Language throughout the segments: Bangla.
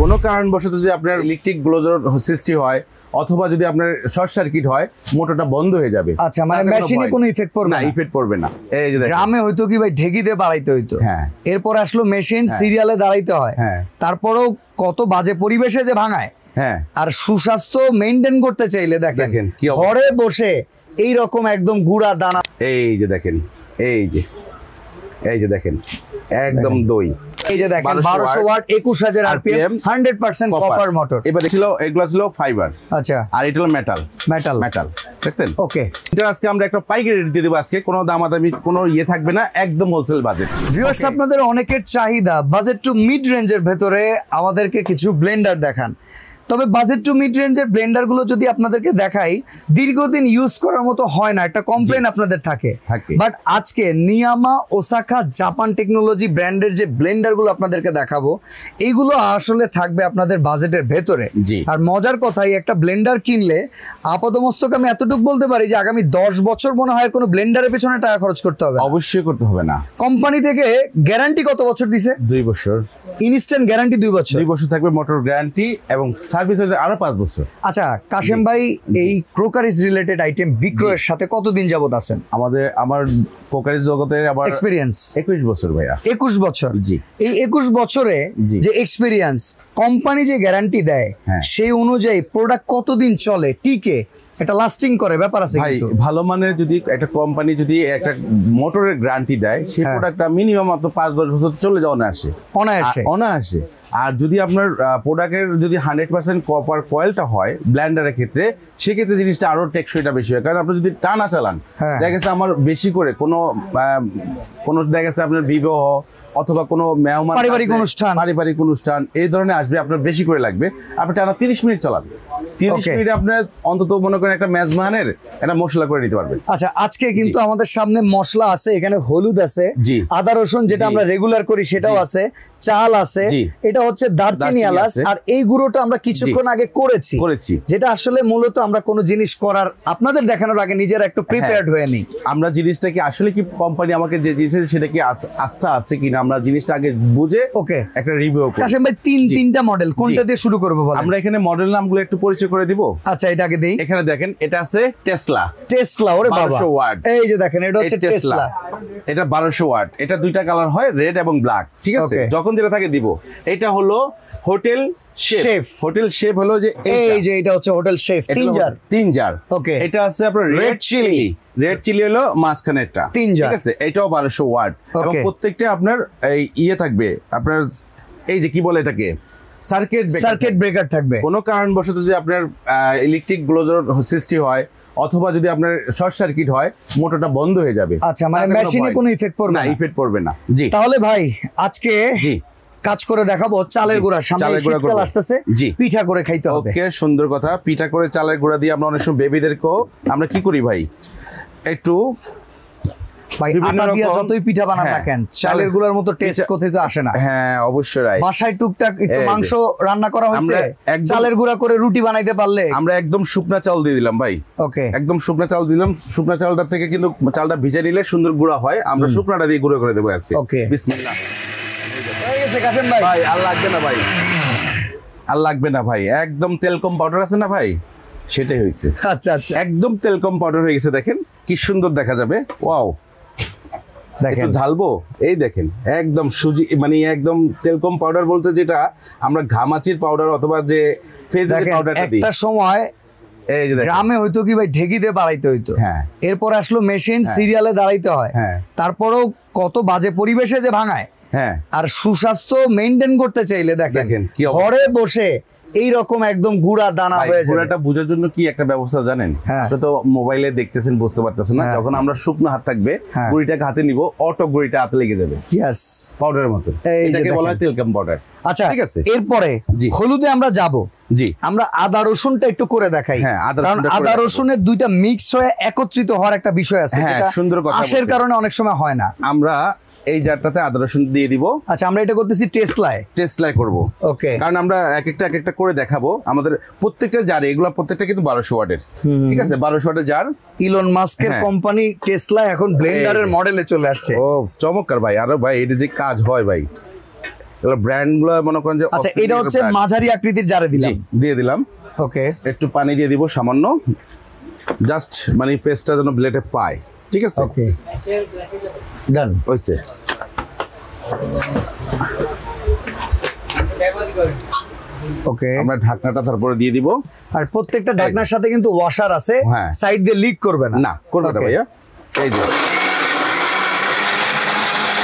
কোনো কারণবশত যদি আপনার ইলেকট্রিক গ্লোজার সৃষ্টি হয় অথবা যদি আপনার শর্ট সার্কিট হয় মোটরটা বন্ধ হয়ে যাবে। আচ্ছা, মানে মেশিনে কোনো ইফেক্ট পড়বে না? ইফেক্ট পড়বে না। এই যে গ্রামে হয়তো কি ভাই ঢেকিতে বাড়াইতে হইতো, হ্যাঁ, এরপর আসলো মেশিন, সিরিয়ালে দাঁড়াইতে হয়, হ্যাঁ, তারপরেও কত বাজে পরিবেশে যে ভাঙায়। হ্যাঁ, আর সুস্বাস্থ্য মেইনটেইন করতে চাইলে দেখেন ঘরে বসে এই রকম একদম গুড়া দানা, এই যে দেখেন, এই যে দেখেন একদম দই, এই যে দেখেন 1200 ওয়াট 21000 আরপিএম 100% কপার মোটর। এবার ছিল এগুলা ছিল ফাইবার, আচ্ছা, আর এটা হলো মেটাল দেখছেন। ওকে, এটা আজকে আমরা একটা পাইকারি রেট দিয়ে দেব। আজকে কোনো দামাদামি কোনো ইয়ে থাকবে না, একদম হোলসেল বাজেট। ভিউয়ার্স, আপনাদের অনেকের চাহিদা বাজেট টু মিড রেঞ্জের ভেতরে আমাদেরকে কিছু ব্লেন্ডার দেখান। তবে বাজেট টু মিড রেঞ্জের ব্লেন্ডার গুলো যদি আপনাদেরকে দেখাই, দীর্ঘদিন ইউজ করার মতো হয় না, একটা কমপ্লেন আপনাদের থাকে। বাট আজকে নিয়ামা ওসাকা জাপান টেকনোলজি ব্র্যান্ডের যে ব্লেন্ডার গুলো আপনাদেরকে দেখাবো, এইগুলো আসলে থাকবে আপনাদের বাজেটের ভেতরে। আর মজার কথাই, একটা ব্লেন্ডার কিনলে আপাতমস্তক আমি এতটুকু বলতে পারি যে আগামী 10 বছর মনে হয় কোনো ব্লেন্ডারের পেছনে টাকা খরচ করতে হবে। অবশ্যই করতে হবে না। কোম্পানি থেকে গ্যারান্টি কত বছর দিছে? 2 বছর। ইনস্ট্যান্ট গ্যারান্টি 2 বছর। 2 বছর থাকবে মোটর গ্যারান্টি, এবং সার্ভিস হচ্ছে আরো 5 বছর। আচ্ছা কাশেম ভাই, এই ক্রোকারিজ রিলেটেড আইটেম বিক্রয়ের সাথে কতদিন যাবত আছেন? আমার ক্রোকারিজ জগতে আবার এক্সপেরিয়েন্স 21 বছর ভাইয়া। 21 বছর। জি। এই 21 বছরে যে এক্সপেরিয়েন্স, কোম্পানি যে গ্যারান্টি দেয় সেই অনুযায়ী প্রোডাক্ট কতদিন চলে, টিকে, এটা লাস্টিং করে, ব্যাপার আছে। ভাই ভালো মানের যদি একটা কোম্পানি যদি একটা মোটরের গ্যারান্টি দেয়, সেই প্রোডাক্টটা মিনিমাম মাত্র 5-10 বছর চলে যাওয়া অনায়াসে। আর যদি আপনার প্রোডাক্টের যদি 100% কপার কয়েলটা হয় ব্লেন্ডারের ক্ষেত্রে, সেক্ষেত্রে জিনিসটা আরো টেকসইটা বেশি হয়। কারণ আপনি যদি টানা চালান, দেখা যাচ্ছে আমার বেশি করে কোনো দেখা যাচ্ছে আপনার বিবাহ অথবা কোনো মেহমান, পারিবারিক অনুষ্ঠান এই ধরনের আসবে, আপনার বেশি করে লাগবে, আপনি টানা 30 মিনিট চালান। 30 মিনিটে আপনার অন্তত মনে করেন একটা মেজবানের একটা মশলা করে নিতে পারবেন। আচ্ছা, আজকে কিন্তু আমাদের সামনে মশলা আছে, এখানে হলুদ আছে, আদা রসুন যেটা আমরা রেগুলার করি সেটাও আছে, চাল আছে, এটা হচ্ছে দারচিনি, এলাচ, আর এই গুঁড়োটা আমরা কিছুক্ষণ আগে করেছি, যেটা আসলে মূলত আমরা কোনো জিনিস করার আপনাদের দেখানোর আগে নিজেরা একটু প্রিপেয়ার্ড হয়ে নিই। আমরা জিনিসটা কি আসলে কি কোম্পানি আমাকে যে জিনিস সেটা কি আস্থা আছে কিনা, আমরা জিনিসটা আগে বুঝে একটা রিভিউ করি। কাশেম ভাই, তিনটা মডেল, কোনটা দিয়ে শুরু করব বলেন? আমরা এখানে মডেল নামগুলো একটু পরিচয় করে দিব। আচ্ছা, এটা আগে দেই। এখানে দেখেন, এটা আছে টেসলা। ওরে বাবা, 1200 ওয়াট। এই যে দেখেন, এটা হচ্ছে টেসলা। এটা 1200 ওয়াট। এটা দুইটা কালার হয়, রেড এবং ব্ল্যাক। ঠিক আছে, যখন যেটা থাকে দিব। এটা হলো হোটেল শেফ। হোটেল শেফ হলো যে এই যে এটা হচ্ছে হোটেল শেফ 3 জার। ওকে, এটা আছে আপনার রেড চিলি হলো মাঝখানেরটা। ঠিক আছে, এটাও 1200 ওয়াট, এবং প্রত্যেকটা আপনার এই ইয়ে থাকবে আপনার, এই যে কি বলে এটাকে, সার্কিট ব্রেকার থাকবে। কোনো কারণবশত যদি আপনার ইলেকট্রিক গ্লোজার সৃষ্টি হয় অথবা যদি আপনার শর্ট সার্কিট হয়, মোটরটা বন্ধ হয়ে যাবে। আচ্ছা, মানে মেশিনে কোনো ইফেক্ট পড়বে না? ইফেক্ট পড়বে না। জি। তাহলে ভাই আজকে কাজ করে দেখাবো চালের গুঁড়া। সামনে শীতকাল আসতেছে, পিঠা করে খাইতে হবে। ওকে, সুন্দর কথা। পিঠা করে চালের গুঁড়া দিয়ে আমরা অনেক সময় বেবিদেরকেও আমরা কি করি ভাই, একটু যতই পিঠা বানান না কেন, চালের গুঁড়ার মতো টেস্ট কোথায় তো আসে না। হ্যাঁ, অবশ্যই। বাসায় টুকটাক একটু মাংস রান্না করা হয়েছে, চালের গুঁড়া করে রুটি বানাইতে পারলে। আমরা একদম শুকনা চাল দিয়ে দিলাম ভাই। ওকে, একদম শুকনা চাল দিলাম। শুকনা চালটা থেকে কিন্তু চালটা ভিজে নিলে সুন্দর গুঁড়া হয়। আমরা শুকনাটা দিয়ে গুঁড়ো করে দেবো আজকে। ওকে, বিসমিল্লাহ। হয়ে গেছে কাশেম ভাই। আর লাগবে না ভাই, আর লাগবে না ভাই। একদম তেলকম পাউডার আছে না ভাই, সেটাই হয়েছে। আচ্ছা আচ্ছা, একদম তেলকম পাউডার হয়ে গেছে। দেখেন কি সুন্দর দেখা যাবে। ওয়াও, দেখেন ঢালবো, এই দেখেন একদম সুজি, মানে একদম তেলকম পাউডার বলতে যেটা আমরা ঘামাচির পাউডার অথবা যে ফেজের পাউডারটা দিই। একটা সময় গ্রামে হয়তো কি ভাই ঢেকিতে বাড়াইতে হইতো, এরপর আসলো মেশিন, সিরিয়ালে দাঁড়াইতে হয়, তারপরেও কত বাজে পরিবেশে যে ভাঙায়। আর সুস্বাস্থ্য মেইনটেইন করতে চাইলে দেখেন ঘরে বসে এইরকম একদম গুড়া দানা হয়ে যায়। গুড়াটা বোঝার জন্য কি একটা ব্যবস্থা জানেন? আপনি তো মোবাইলে দেখতেছেন, বুঝতে পারতেছেন না। যখন আমরা শুকনো হাত থাকবে, গুড়িটাকে হাতে নিব, অটো গুড়িটা হাতে লেগে যাবে। ইয়েস, পাউডারের মতো। এটাকে বলা হয় তেলকাম পাউডার। আচ্ছা, ঠিক আছে। এরপরে হলুদে আমরা যাব। জি, আমরা আদা রসুনটা একটু করে দেখাই। কারণ আদা রসুনের দুইটা মিক্স হয়ে একত্রিত হওয়ার একটা বিষয় আছে, যেটা সুন্দর কথা আশের কারণে অনেক সময় হয় না। আমরা এই জারটাতে আদা রসুন দিয়ে দিব। আচ্ছা, আমরা এটা করতেছি টেসলায় করব। ওকে, কারণ আমরা এক একটা করে দেখাবো। আমাদের প্রত্যেকটা জারে, এগুলো প্রত্যেকটা কিন্তু 1200 ওয়াটের। ঠিক আছে, 1200 ওয়াটের জার। ইলন মাস্কের কোম্পানি টেসলা এখন ব্লেন্ডারের মডেলে চলে আসছে। ও চমৎকার ভাই। আর ভাই এটা যে কাজ হয় ভাই, এগুলো ব্র্যান্ডগুলো মনে করেন যে আচ্ছা এটা হচ্ছে মাঝারি আকৃতির জারে দিলাম, দিয়ে দিলাম। ওকে, একটু পানি দিয়ে দিব সামান্য, জাস্ট মানে পেস্টটা যেন ব্লেডে পায়, ঠিক আছে? ওকে ডান হইছে। ওকে, আমরা ঢাকনাটা তারপরে দিয়ে দিব। আর প্রত্যেকটা ঢাকনার সাথে কিন্তু ওয়াশার আছে, হ্যাঁ। সাইড দিয়ে লিক করবে না। না, করবে না Okay. ভাইয়া। এই যে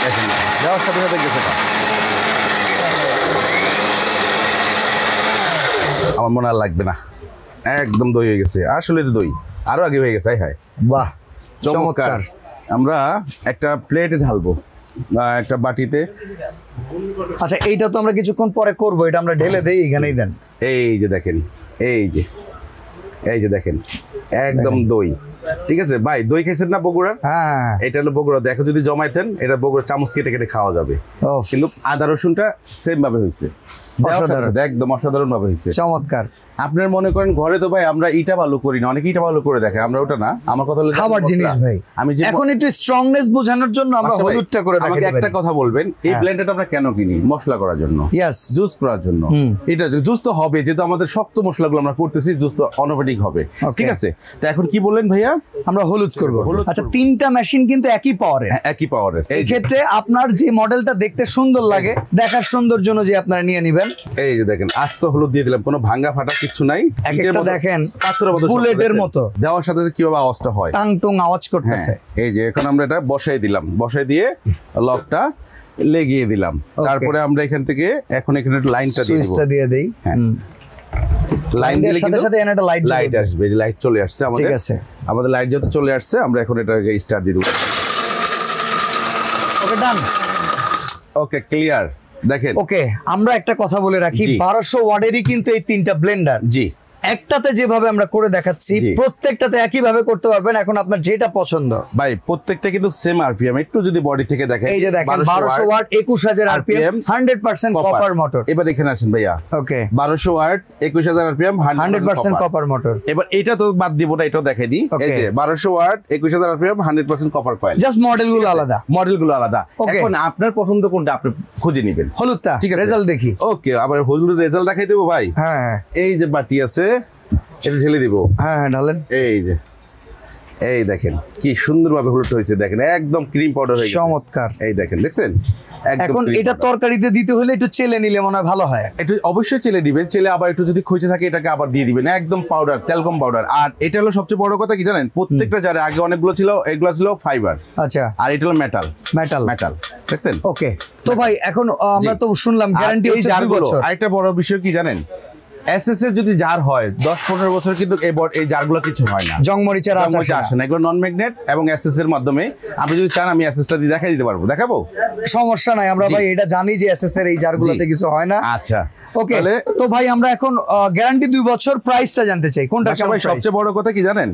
দেখেন, দেওয়ার সাথে সাথে গেছে না। আমার মনে আর লাগবে না, একদম দই হয়ে গেছে। আসলে তো দই আরো আগে হয়ে গেছে। হ্যাঁ, বাহ চমৎকার। আমরা একটা প্লেটে ঢালবো, একটা বাটিতে। আচ্ছা এইটা তো আমরা কিছুক্ষণ পরে করব, এটা আমরা ঢেলে দেই, এখানেই দেন। এই যে দেখেন, এই যে দেখেন, একদম দই, ঠিক আছে ভাই? দই খাইছেন না বগুড়ার? হ্যাঁ, এটা হলো বগুড়া। দেখো যদি জমাইতেন, এটা বগুড়া চামচ কেটে কেটে খাওয়া যাবে, কিন্তু আদা রসুনটা সেম ভাবে হয়েছে, অসাধারণ, একদম অসাধারণ ভাবে হয়েছে। চমৎকার। আপনার মনে করেন ঘরে তো ভাই আমরা ইটা ভালো করি না, অনেকে ইটা ভালো করে দেখে, আমরা ওটা না। আমার কথা হলো খাবার জিনিস ভাই, আমি যে এখন একটু স্ট্রংনেস বোঝানোর জন্য আমরা হলুদটা করে আমাকে দেখাতে পারি। একটা কথা বলবেন, এই ব্লেন্ডারটা আমরা কেন কিনি? মশলা করার জন্য, ইয়েস, জুস করার জন্য। এটা জুস তো হবে, যেহেতু আমাদের শক্ত মশলাগুলো আমরা করতেছি, জুস তো অটোমেটিক হবে, ঠিক আছে? তো এখন কি বললেন ভাইয়া? আমরা হলুদ করব। হলুদ আচ্ছা করব। তিনটা মেশিন কিন্তু একই পাওয়ারের, একই পাওয়ারের। এই ক্ষেত্রে আপনার যে মডেলটা দেখতে সুন্দর লাগে, দেখার সৌন্দর্য অনুযায়ী আপনারা নিয়ে নেবেন। এই যে দেখেন, আস্ত হলুদ দিয়ে দিলাম, কোনো ভাঙা ফাটা কিছু নাই। একটা দেখেন পাথরের মতো, বুলেটের মতো দেওয়ার সাথে সাথে কিভাবে আওয়াজটা হয়, টাং টুং আওয়াজ করতেছে। এই যে এখন আমরা এটা বসাই দিলাম, বসাই দিয়ে লকটা লেগিয়ে দিলাম। তারপরে আমরা এখান থেকে এখন এখানে লাইনটা দিয়ে দিব, সুইচটা দিয়ে দেই। লাইন দিলে সাথে সাথে এখানে একটা লাইট আসবে। যে লাইট চলে আসছে আমাদের, ঠিক আছে। আমাদের লাইট যত চলে আসছে, আমরা এখন এটাকে স্টার্ট দিয়ে দেব। ওকে ডান, ওকে ক্লিয়ার। দেখেন, ওকে আমরা একটা কথা বলে রাখি, 1200 ওয়াটেরই কিন্তু এই তিনটা ব্লেন্ডার। জি, একটাতে যেভাবে আমরা করে দেখাচ্ছি, প্রত্যেকটাতে একই ভাবে করতে পারবেন। এখন আপনার যেটা পছন্দ ভাই, প্রত্যেকটা কিন্তু সেম আরপিএম। একটু যদি বডি থেকে দেখেন, এই যে দেখেন 1200 ওয়াট 21000 আরপিএম 100% কপার মোটর। এবার এখানে আসেন ভাইয়া, ওকে 1200 ওয়াট 21000 আরপিএম 100% কপার মোটর। এবার এটা তো বাদ দিব না, এটাও দেখাই দিই। এই যে 1200 ওয়াট 21000 আরপিএম 100% কপার কয়েল, জাস্ট মডেলগুলো আলাদা, মডেলগুলো আলাদা। এখন আপনার পছন্দ কোনটা আপনি খুঁজে নেবেন। হলুদটা, ঠিক আছে, রেজাল্ট দেখি। ওকে, আবার হলুদ রেজাল্ট দেখাই দেবো ভাই। হ্যাঁ, এই যে বাটি আছে, এটা ঢেলে দিব। হ্যাঁ ঢালেন। এই যে, এই দেখেন কি সুন্দরভাবে হলুদ হয়েছে, দেখেন একদম ক্রিম পাউডার হয়ে গেছে। চমৎকার। এই দেখেন, দেখছেন? এখন এটা তরকারিতে দিতে হলে একটু চেলে নিলে মনে হয় ভালো হয়। একটু অবশ্যই চেলে দিবেন, চেলে আবার একটু যদি খইচে থাকে এটাকে আবার দিয়ে দিবেন, একদম পাউডার, তেলকম পাউডার। আর এটা হলো সবচেয়ে বড় কথা কি জানেন? প্রত্যেকটা জারে আগে অনেকগুলো ছিল, এগুলো ছিল ফাইবার, আচ্ছা, আর এটা হলো মেটাল। মেটাল, মেটাল, দেখছেন? ওকে। তো ভাই এখন আমরা তো শুনলাম গ্যারান্টি হচ্ছে 2 বছর। আরেকটা বড় বিষয় কি জানেন? এসএস এর যদি জার হয় 10-15 বছর, কিন্তু এই জারগুলো কিছু হয় না, জংমরিচের জংমরিচ আসে না। এগুলো নন ম্যাগনেট এবং এসএস এর মাধ্যমে। আপনি যদি চান আমি এসএসটা দিয়ে দেখাই দিতে পারবো, দেখাবো? সমস্যা নাই, আমরা ভাই এটা জানি যে এসএস এর এই জারগুলোতে কিছু হয় না। আচ্ছা, ওকে। তো ভাই আমরা এখন গ্যারান্টি 2 বছর, প্রাইসটা জানতে চাই কোনটা কেমন প্রাইস? সবচেয়ে বড় কথা কি জানেন?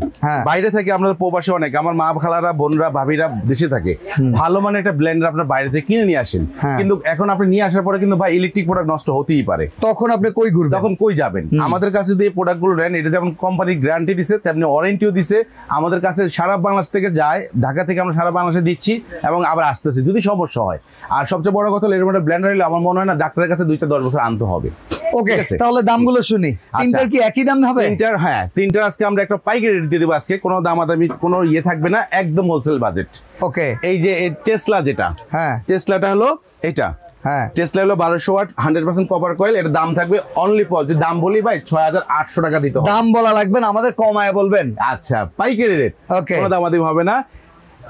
বাইরে থেকে আমরা প্রবাসী অনেক, আমার মা খালারা, বোনরা, ভাবিরা দেশে থাকে, ভালো মানে একটা ব্লেন্ডার আপনার বাইরে থেকে কিনে নিয়ে আসেন। কিন্তু এখন আপনি নিয়ে আসার পরে কিন্তু ভাই ইলেকট্রিক প্রোডাক্ট নষ্ট হতেই পারে, তখন আপনি কই ঘুরবেন? তখন কই যাবেন? আমাদের কাছে যে প্রোডাক্টগুলো নেন, এটা যেমন কোম্পানি গ্যারান্টি দিছে, তেমনি ওয়ারেন্টিও দিছে। আমাদের কাছে সারা বাংলাদেশ থেকে যায়, ঢাকা থেকে আমরা সারা বাংলাদেশে দিচ্ছি এবং আবার আসতেছি যদি সমস্যা হয়। আর সবচেয়ে বড় কথা হলো এর মধ্যে ব্লেন্ডার হলে আমার মনে হয় না ডাক্তারের কাছে 2-10 বছর আনতে হবে। ওকে, তাহলে দামগুলো শুনি। তিনটার কি একই দাম হবে? তিনটার, হ্যাঁ, তিনটার আজকে আমরা একটা পাইকারি রেট দিয়ে দেবো। আজকে কোনো দামাদামি কোনো ইয়ে থাকবে না, একদম হোলসেল বাজেট। ওকে, এই যে টেসলা যেটা, হ্যাঁ টেসলাটা হলো এটা, হ্যাঁ টেসলা হলো 1200 ওয়াট 100% কপার কয়েল। এর দাম থাকবে অনলি যদি দাম বলি ভাই 6800 টাকা দিতে হবে। দাম বলা লাগবে না, আমাদের কমায় বলবেন। আচ্ছা, পাইকারি রেট, ওকে, কোনো দামাদামি হবে না।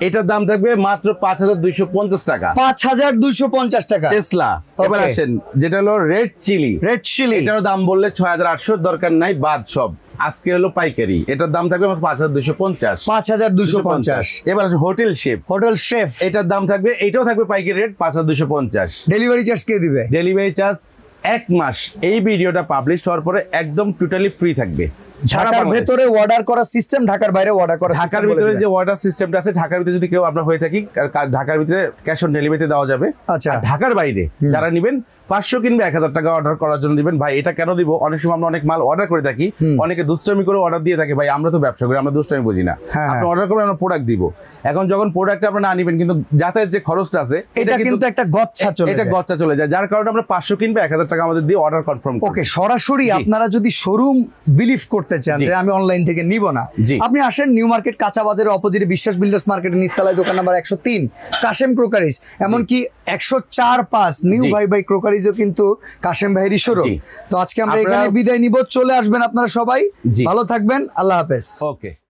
এটার দাম থাকবে মাত্র 5250 টাকা। 5250 টাকা টেসলা। এবার আসেন যেটা হলো রেড চিলি। রেড চিলি, এটার দাম বললে 6800, দরকার নাই, বাদ সব। আজকে হলো পাইকারি, এটার দাম থাকবে 5250। 5250। এবার আছে হোটেল শেফ। হোটেল শেফ, এটার দাম থাকবে, এটাও থাকবে পাইকারি রেট 5250। ডেলিভারি চার্জ কে দিবে? ডেলিভারি চার্জ 1 মাস এই ভিডিওটা পাবলিশ হওয়ার পরে একদম টোটালি ফ্রি থাকবে। ঢাকার ভিতরে অর্ডার করা সিস্টেম, ঢাকার বাইরে অর্ডার করা সিস্টেম। ঢাকার ভিতরে যে অর্ডার সিস্টেমটা আছে, ঢাকার ভিতরে যদি কেউ আমরা হয়ে থাকি, ঢাকার ভিতরে ক্যাশ অন ডেলিভারিতে দেওয়া যাবে। আচ্ছা, ঢাকার বাইরে যারা নেবেন 500 কিনবে 1000 টাকা অর্ডার করার জন্য দিবেন। ভাই এটা কেন দিব, অনেক সময় আমরা অনেক মাল অর্ডার করে থাকি, অনেকে দুষ্টামি করে অর্ডার দিয়ে থাকে, ভাই আমরা তো ব্যবসা করি, আমরা দুষ্টামি বুঝি না। আপনি অর্ডার করবেন, আমরা প্রোডাক্ট দিব। এখন যখন প্রোডাক্ট আপনি না নিবেন, কিন্তু যাতায়াত যে খরচটা আছে এটা কিন্তু একটা গচ্ছা চলে যায়, যার কারণে আমরা 500 কিনবে 1000 টাকা আমাদের দিয়ে অর্ডার কনফার্ম করি। ওকে, সরাসরি আপনারা যদি শোরুম বিলিভ করতে চান যে আমি অনলাইন থেকে নিব না, আপনি আসেন নিউ মার্কেট কাঁচা বাজারের অপোজিটে বিশ্বাস বিল্ডার্স মার্কেটের নিচতলায় দোকান নাম্বার 103 কাশেম ক্রোকারিজ, এমনকি 104-5 নিউ ভাই ক্রোকারিজও কিন্তু কাশেম ভাইয়েরই শোরুম। তো আজকে আমরা এখানে বিদায় নিব, চলে আসবেন আপনারা সবাই, ভালো থাকবেন, আল্লাহ হাফেজ। ওকে।